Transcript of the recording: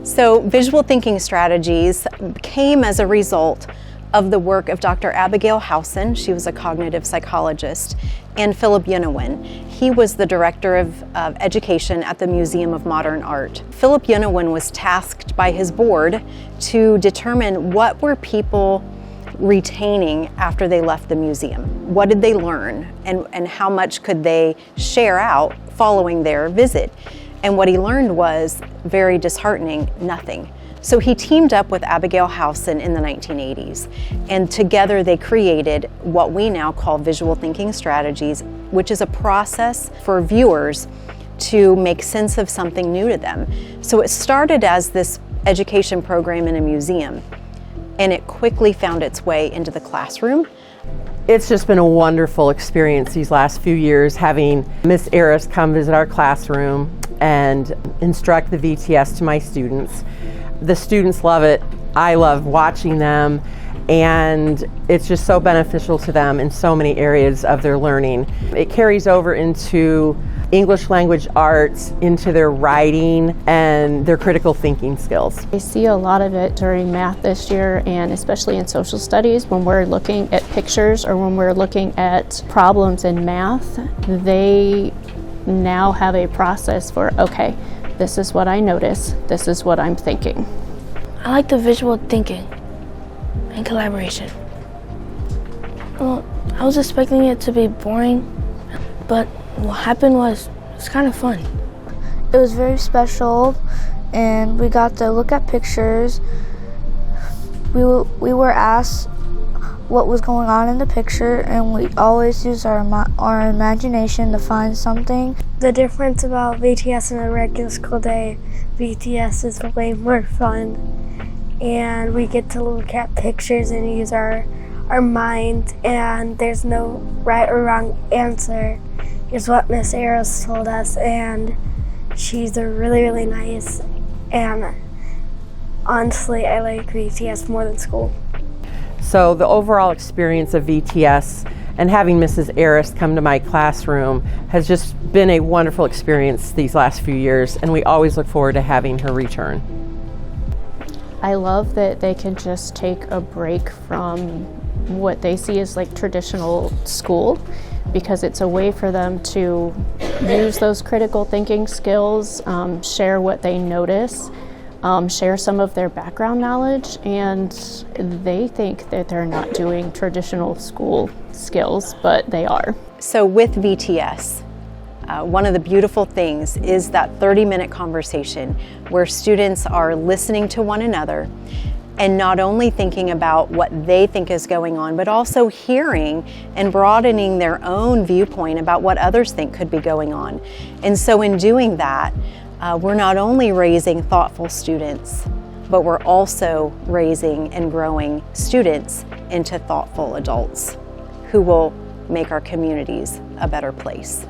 So visual thinking strategies came as a result of the work of Dr. Abigail Howson. She was a cognitive psychologist, and Philip Yunowin. He was the director of education at the Museum of Modern Art. Philip Yunowin was tasked by his board to determine what were people retaining after they left the museum. What did they learn, and how much could they share out following their visit? And what he learned was very disheartening: nothing. So he teamed up with Abigail Howson in the 1980s, and together they created what we now call visual thinking strategies, which is a process for viewers to make sense of something new to them. So it started as this education program in a museum, and it quickly found its way into the classroom. It's just been a wonderful experience these last few years, having Miss Aris come visit our classroom and instruct the VTS to my students. The students love it. I love watching them, and it's just so beneficial to them in so many areas of their learning. It carries over into English language arts, into their writing, and their critical thinking skills. I see a lot of it during math this year, and especially in social studies when we're looking at pictures or when we're looking at problems in math. They now have a process for, okay, this is what I notice, this is what I'm thinking. I like the visual thinking and collaboration. Well, I was expecting it to be boring, but what happened was it's kind of fun. It was very special, and we got to look at pictures. We were asked what was going on in the picture, and we always use our imagination to find something. The difference about VTS and a regular school day, VTS is way more fun, and we get to look at pictures and use our mind, and there's no right or wrong answer. Here's what Miss Aris told us, and she's really nice, and honestly I like VTS more than school. So the overall experience of VTS and having Mrs. Aris come to my classroom has just been a wonderful experience these last few years, and we always look forward to having her return. I love that they can just take a break from what they see as like traditional school, because it's a way for them to use those critical thinking skills, share what they notice, share some of their background knowledge, and they think that they're not doing traditional school skills, but they are. So with VTS, one of the beautiful things is that 30-minute conversation where students are listening to one another and not only thinking about what they think is going on, but also hearing and broadening their own viewpoint about what others think could be going on. And so in doing that, we're not only raising thoughtful students, but we're also raising and growing students into thoughtful adults who will make our communities a better place.